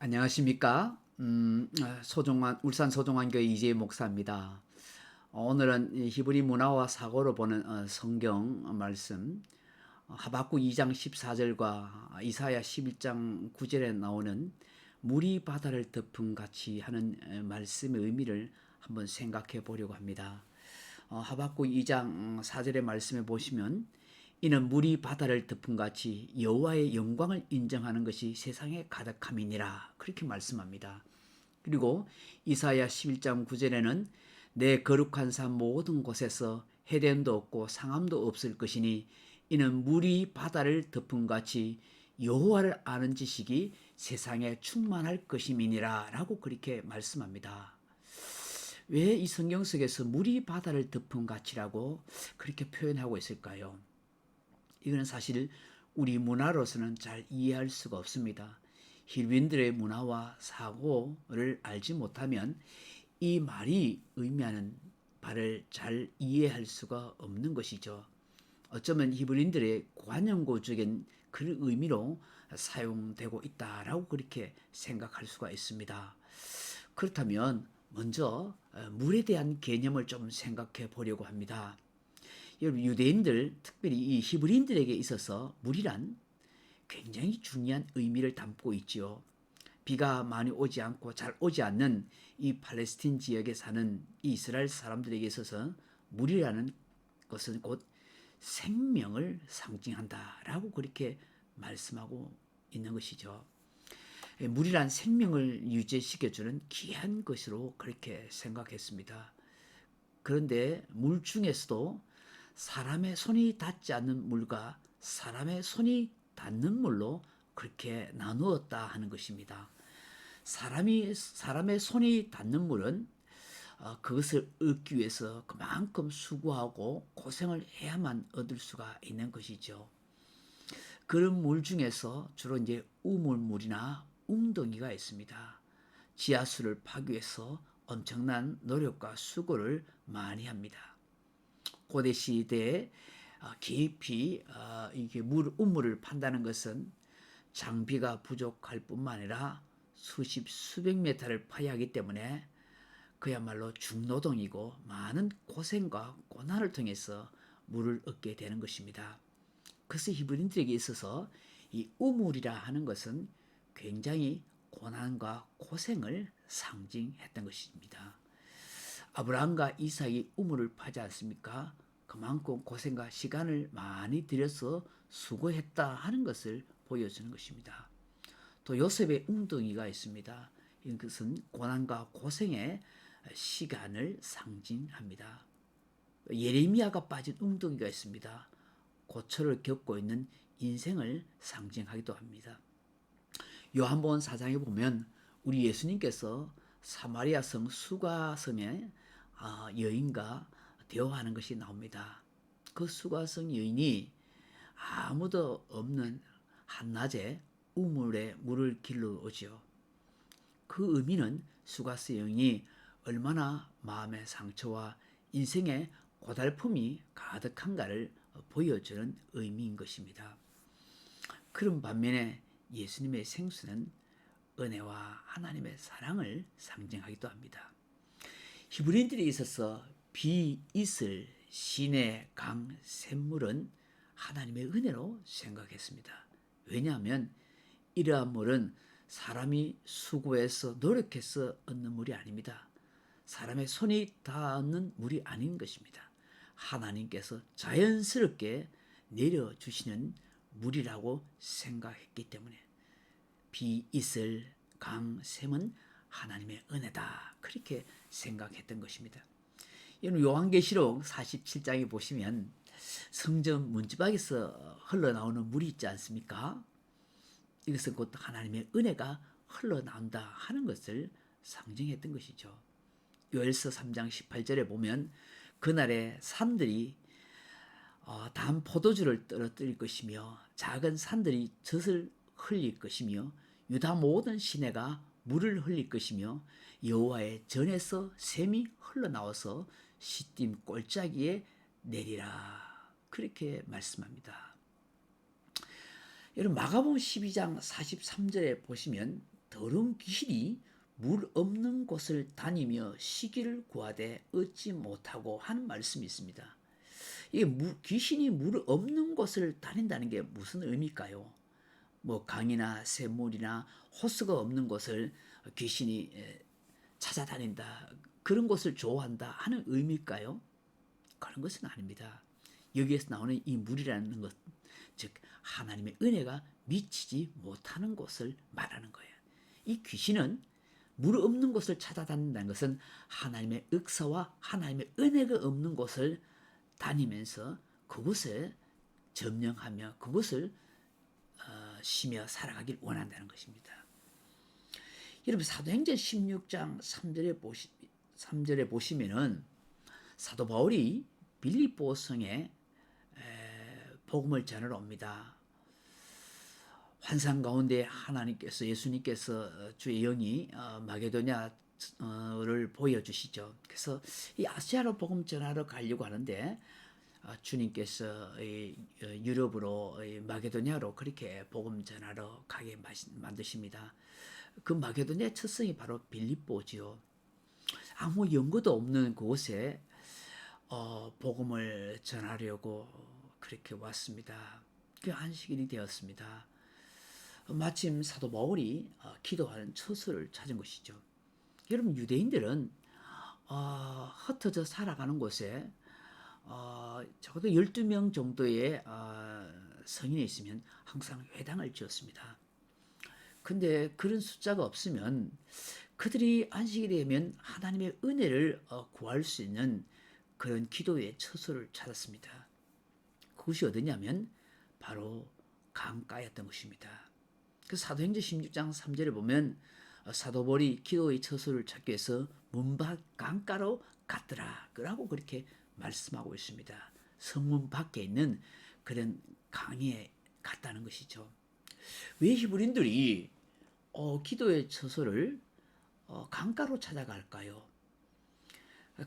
안녕하십니까? 울산 소종환교회 이재희 목사입니다. 오늘은 이 히브리 문화와 사고로 보는 성경 말씀, 하박국 2장 14절과 이사야 11장 9절에 나오는 물이 바다를 덮음 같이 하는 말씀의 의미를 한번 생각해 보려고 합니다. 하박국 2장 4절의 말씀에 보시면 이는 물이 바다를 덮은 같이 여호와의 영광을 인정하는 것이 세상에 가득함이니라, 그렇게 말씀합니다. 그리고 이사야 11장 9절에는 내 거룩한 산 모든 곳에서 해됨도 없고 상함도 없을 것이니 이는 물이 바다를 덮은 같이 여호와를 아는 지식이 세상에 충만할 것임이니라 라고 그렇게 말씀합니다. 왜 이 성경 속에서 물이 바다를 덮은 같이라고 그렇게 표현하고 있을까요? 이거는 사실 우리 문화로서는 잘 이해할 수가 없습니다. 힐빈들의 문화와 사고를 알지 못하면 이 말이 의미하는 바를 잘 이해할 수가 없는 것이죠. 어쩌면 히브리인들의 관용구적인 그 의미로 사용되고 있다라고 그렇게 생각할 수가 있습니다. 그렇다면 먼저 물에 대한 개념을 좀 생각해 보려고 합니다. 여러분, 유대인들, 특별히 이 히브리인들에게 있어서 물이란 굉장히 중요한 의미를 담고 있지요. 비가 많이 오지 않고 잘 오지 않는 이 팔레스틴 지역에 사는 이 이스라엘 사람들에게 있어서 물이라는 것은 곧 생명을 상징한다라고 그렇게 말씀하고 있는 것이죠. 물이란 생명을 유지시켜주는 귀한 것으로 그렇게 생각했습니다. 그런데 물 중에서도 사람의 손이 닿지 않는 물과 사람의 손이 닿는 물로 그렇게 나누었다 하는 것입니다. 사람의 손이 닿는 물은 그것을 얻기 위해서 그만큼 수고하고 고생을 해야만 얻을 수가 있는 것이죠. 그런 물 중에서 주로 이제 우물물이나 웅덩이가 있습니다. 지하수를 파기 위해서 엄청난 노력과 수고를 많이 합니다. 고대 시대에 깊이 이게 우물을 판다는 것은 장비가 부족할 뿐만 아니라 수백 미터를 파야 하기 때문에 그야말로 중노동이고 많은 고생과 고난을 통해서 물을 얻게 되는 것입니다. 그래서 히브리인들에게 있어서 이 우물이라 하는 것은 굉장히 고난과 고생을 상징했던 것입니다. 아브라함과 이삭이 우물을 파지 않습니까? 그만큼 고생과 시간을 많이 들여서 수고했다 하는 것을 보여주는 것입니다. 또 요셉의 웅덩이가 있습니다. 이것은 고난과 고생의 시간을 상징합니다. 예레미야가 빠진 웅덩이가 있습니다. 고초를 겪고 있는 인생을 상징하기도 합니다. 요한복음 4장에 보면 우리 예수님께서 사마리아 성 수가성의 여인과 대화하는 것이 나옵니다. 그 수가성 여인이 아무도 없는 한낮에 우물에 물을 길러 오지요. 그 의미는 수가성 여인이 얼마나 마음의 상처와 인생의 고달픔이 가득한가를 보여주는 의미인 것입니다. 그런 반면에 예수님의 생수는 은혜와 하나님의 사랑을 상징하기도 합니다. 히브리인들이 있어서 비, 이슬, 시내, 강, 샘물은 하나님의 은혜로 생각했습니다. 왜냐하면 이러한 물은 사람이 수고해서 노력해서 얻는 물이 아닙니다. 사람의 손이 닿는 물이 아닌 것입니다. 하나님께서 자연스럽게 내려주시는 물이라고 생각했기 때문에 비, 이슬, 강, 샘은 하나님의 은혜다, 그렇게 생각했던 것입니다. 여러분, 요한계시록 47장에 보시면 성전 문지방에서 흘러나오는 물이 있지 않습니까? 이것은 곧 하나님의 은혜가 흘러나온다 하는 것을 상징했던 것이죠. 요엘서 3장 18절에 보면 그날에 산들이 단 포도주를 떨어뜨릴 것이며 작은 산들이 젖을 흘릴 것이며 유다 모든 시내가 물을 흘릴 것이며 여호와의 전에서 샘이 흘러나와서 시딤 골짜기에 내리라, 그렇게 말씀합니다. 여러분, 마가복음 12장 43절에 보시면 더 더러운 귀신이 물 없는 곳을 다니며 시기를 구하되 얻지 못하고 하는 말씀이 있습니다. 이게 귀신이 물 없는 곳을 다닌다는 게 무슨 의미일까요? 뭐 강이나 샘물이나 호수가 없는 곳을 귀신이 찾아다닌다, 그런 곳을 좋아한다 하는 의미일까요? 그런 것은 아닙니다. 여기에서 나오는 이 물이라는 것, 즉 하나님의 은혜가 미치지 못하는 곳을 말하는 거예요. 이 귀신은 물 없는 곳을 찾아다닌다는 것은 하나님의 역사와 하나님의 은혜가 없는 곳을 다니면서 그곳에 점령하며 그곳을 쉬며 살아가길 원한다는 것입니다. 여러분, 사도행전 16장 3절에 보시면은 사도 바울이 빌립보 성에 복음을 전하러 옵니다. 환상 가운데 하나님께서, 예수님께서 주의 영이 마게도냐를 보여주시죠. 그래서 이 아시아로 복음 전하러 가려고 하는데 주님께서 유럽으로 마게도냐로 그렇게 복음 전하러 가게 만드십니다. 그 마게도냐 첫 성이 바로 빌립보지요. 아무 연고도 없는 그곳에 복음을 전하려고 그렇게 왔습니다. 그 안식일이 되었습니다. 마침 사도 바울이 기도하는 처소를 찾은 것이죠. 여러분, 유대인들은 흩어져 살아가는 곳에 적어도 12명 정도의 성인이 있으면 항상 회당을 지었습니다. 근데 그런 숫자가 없으면 그들이 안식일이 되면 하나님의 은혜를 구할 수 있는 그런 기도의 처소를 찾았습니다. 그것이 어디냐면 바로 강가였던 것입니다. 그 사도행전 16장 3절에 보면 사도 바울이 기도의 처소를 찾기 위해서 문밖 강가로 갔더라 라고 그렇게 말씀하고 있습니다. 성문 밖에 있는 그런 강에 갔다는 것이죠. 왜 히브리인들이 기도의 처소를 강가로 찾아갈까요?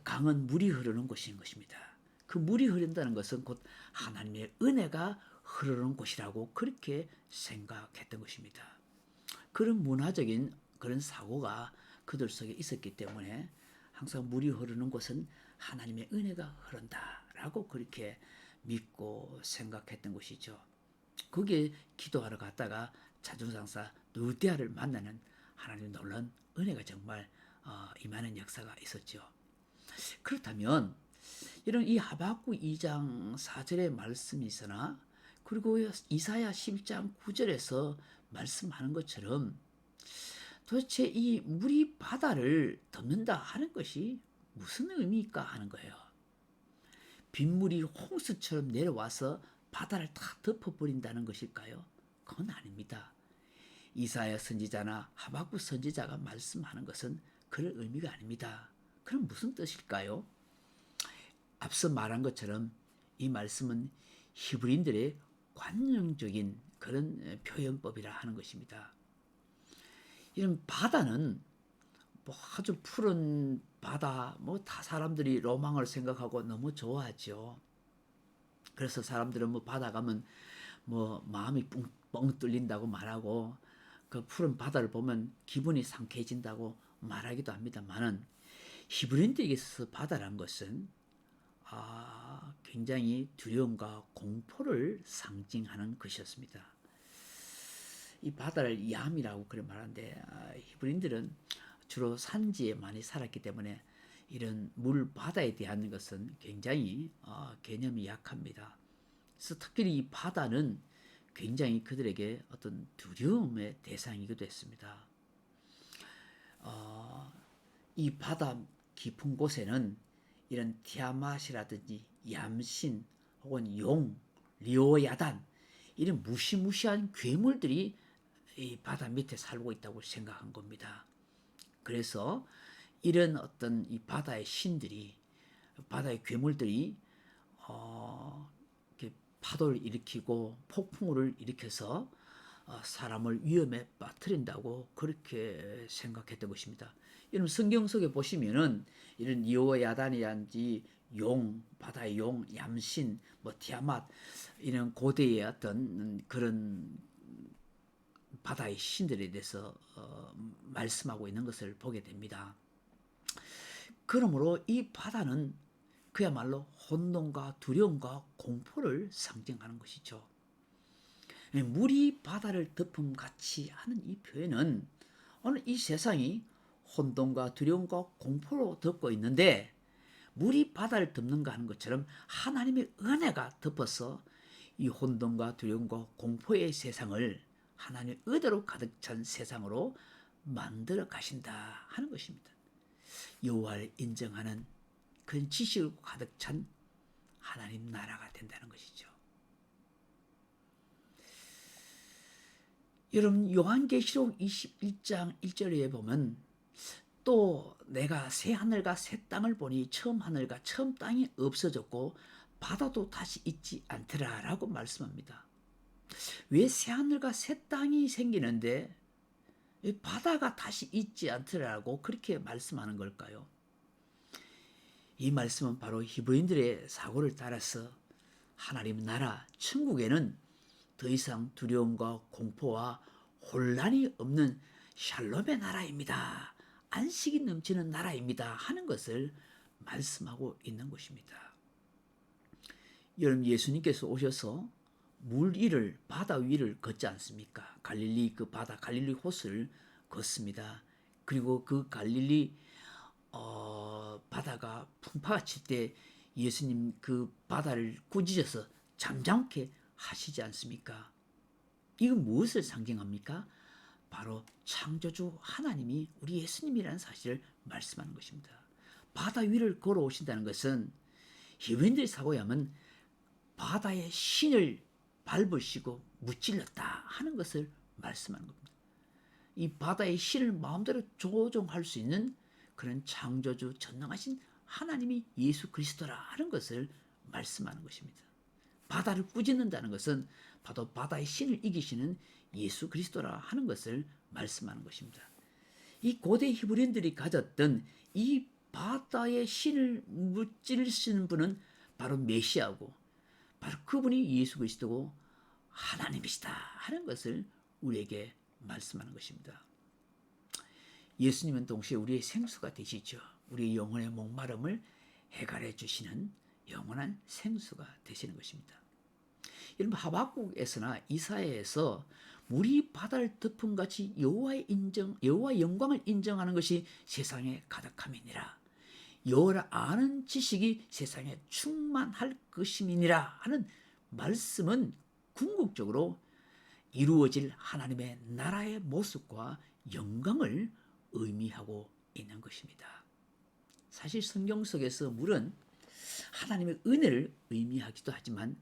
강은 물이 흐르는 곳인 것입니다. 그 물이 흐른다는 것은 곧 하나님의 은혜가 흐르는 곳이라고 그렇게 생각했던 것입니다. 그런 문화적인 그런 사고가 그들 속에 있었기 때문에 항상 물이 흐르는 곳은 하나님의 은혜가 흐른다라고 그렇게 믿고 생각했던 것이죠. 거기에 기도하러 갔다가 자중상사 누디아를 만나는 하나님의 놀라운 은혜가 정말 임하는 역사가 있었죠. 그렇다면 이런 이 하박국 2장 4절의 말씀이 있으나 그리고 이사야 11장 9절에서 말씀하는 것처럼 도대체 이 물이 바다를 덮는다 하는 것이 무슨 의미일까 하는 거예요. 빗물이 홍수처럼 내려와서 바다를 다 덮어버린다는 것일까요? 그건 아닙니다. 이사야 선지자나 하박국 선지자가 말씀하는 것은 그런 의미가 아닙니다. 그럼 무슨 뜻일까요? 앞서 말한 것처럼 이 말씀은 히브리인들의 관용적인 그런 표현법이라 하는 것입니다. 이런 바다는 뭐 아주 푸른 바다, 뭐 다 사람들이 로망을 생각하고 너무 좋아하죠. 그래서 사람들은 뭐 바다 가면 뭐 마음이 뻥 뚫린다고 말하고 그 푸른 바다를 보면 기분이 상쾌해진다고 말하기도 합니다만은 히브리인들에게 있어서 바다란 것은 굉장히 두려움과 공포를 상징하는 것이었습니다. 이 바다를 야함이라고 그래 말하는데 히브리인들은 주로 산지에 많이 살았기 때문에 이런 물 바다에 대한 것은 굉장히 개념이 약합니다. 그래서 특별히 이 바다는 굉장히 그들에게 어떤 두려움의 대상이기도 했습니다. 이 바다 깊은 곳에는 이런 티아맛이라든지 얌신 혹은 용, 리오야단 이런 무시무시한 괴물들이 이 바다 밑에 살고 있다고 생각한 겁니다. 그래서 이런 어떤 이 바다의 신들이, 바다의 괴물들이 이렇게 파도를 일으키고 폭풍우를 일으켜서 사람을 위험에 빠뜨린다고 그렇게 생각했던 것입니다. 여러분, 성경 속에 보시면은 이런 여호야단이란지 용, 바다의 용, 얌신, 뭐 티아맛 이런 고대의 어떤 그런 바다의 신들에 대해서 말씀하고 있는 것을 보게 됩니다. 그러므로 이 바다는 그야말로 혼돈과 두려움과 공포를 상징하는 것이죠. 물이 바다를 덮음같이 하는 이 표현은 오늘 이 세상이 혼돈과 두려움과 공포로 덮고 있는데 물이 바다를 덮는가 하는 것처럼 하나님의 은혜가 덮어서 이 혼돈과 두려움과 공포의 세상을 하나님의 의대로 가득 찬 세상으로 만들어 가신다 하는 것입니다. 여호와를 인정하는 그런 지식으로 가득 찬 하나님 나라가 된다는 것이죠. 여러분 요한계시록 21장 1절에 보면 또 내가 새 하늘과 새 땅을 보니 처음 하늘과 처음 땅이 없어졌고 바다도 다시 있지 않더라 라고 말씀합니다. 왜 새 하늘과 새 땅이 생기는데 바다가 다시 있지 않더라고 그렇게 말씀하는 걸까요? 이 말씀은 바로 히브리인들의 사고를 따라서 하나님 나라 천국에는 더 이상 두려움과 공포와 혼란이 없는 샬롬의 나라입니다. 안식이 넘치는 나라입니다. 하는 것을 말씀하고 있는 것입니다. 여러분 예수님께서 오셔서 물 위를 바다 위를 걷지 않습니까? 갈릴리 그 바다 갈릴리 호수를 걷습니다. 그리고 그 갈릴리 바다가 풍파가 칠 때 예수님 그 바다를 꾸짖어서 잠잠케 하시지 않습니까? 이건 무엇을 상징합니까? 바로 창조주 하나님이 우리 예수님이라는 사실을 말씀하는 것입니다. 바다 위를 걸어오신다는 것은 히브리인들의 사고에 하면 바다의 신을 밟으시고 무찔렀다 하는 것을 말씀하는 겁니다. 이 바다의 신을 마음대로 조종할 수 있는 그런 창조주 전능하신 하나님이 예수 그리스도라 하는 것을 말씀하는 것입니다. 바다를 꾸짖는다는 것은 바로 바다의 신을 이기시는 예수 그리스도라 하는 것을 말씀하는 것입니다. 이 고대 히브리인들이 가졌던 이 바다의 신을 무찌르시는 분은 바로 메시아고 바로 그분이 예수 그리스도고 하나님이시다 하는 것을 우리에게 말씀하는 것입니다. 예수님은 동시에 우리의 생수가 되시죠. 우리의 영혼의 목마름을 해결해 주시는 영원한 생수가 되시는 것입니다. 여러분 하박국에서나 이사야에서 물이 바다를 덮음같이 여호와의 영광을 인정하는 것이 세상에 가득함이니라. 여호와를 아는 지식이 세상에 충만할 것임이니라 하는 말씀은 궁극적으로 이루어질 하나님의 나라의 모습과 영광을 의미하고 있는 것입니다. 사실 성경 속에서 물은 하나님의 은혜를 의미하기도 하지만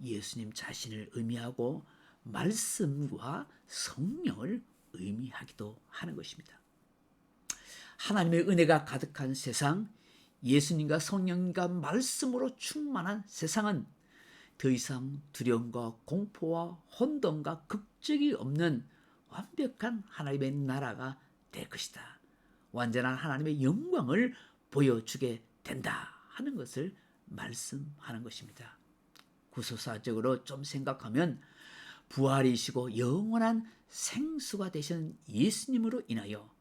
예수님 자신을 의미하고 말씀과 성령을 의미하기도 하는 것입니다. 하나님의 은혜가 가득한 세상, 예수님과 성령과 말씀으로 충만한 세상은 더 이상 두려움과 공포와 혼돈과 걱정이 없는 완벽한 하나님의 나라가 될 것이다. 완전한 하나님의 영광을 보여주게 된다 하는 것을 말씀하는 것입니다. 구속사적으로 좀 생각하면 부활이시고 영원한 생수가 되신 예수님으로 인하여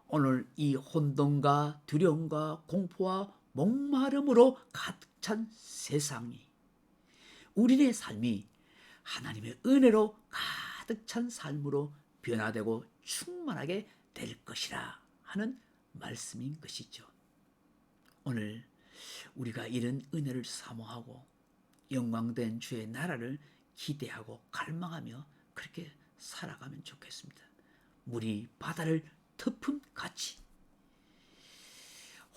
오늘 이 혼돈과 두려움과 공포와 목마름으로 가득 찬 세상이 우리의 삶이 하나님의 은혜로 가득 찬 삶으로 변화되고 충만하게 될 것이라 하는 말씀인 것이죠. 오늘 우리가 이런 은혜를 사모하고 영광된 주의 나라를 기대하고 갈망하며 그렇게 살아가면 좋겠습니다. 물이 바다를 덮음같이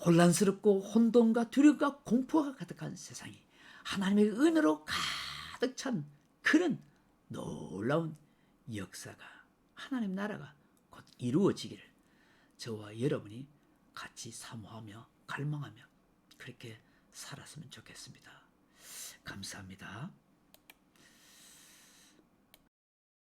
혼란스럽고 혼돈과 두려움과 공포가 가득한 세상이 하나님의 은혜로 가득 찬 그런 놀라운 역사가 하나님 나라가 곧 이루어지기를 저와 여러분이 같이 사모하며 갈망하며 그렇게 살았으면 좋겠습니다. 감사합니다.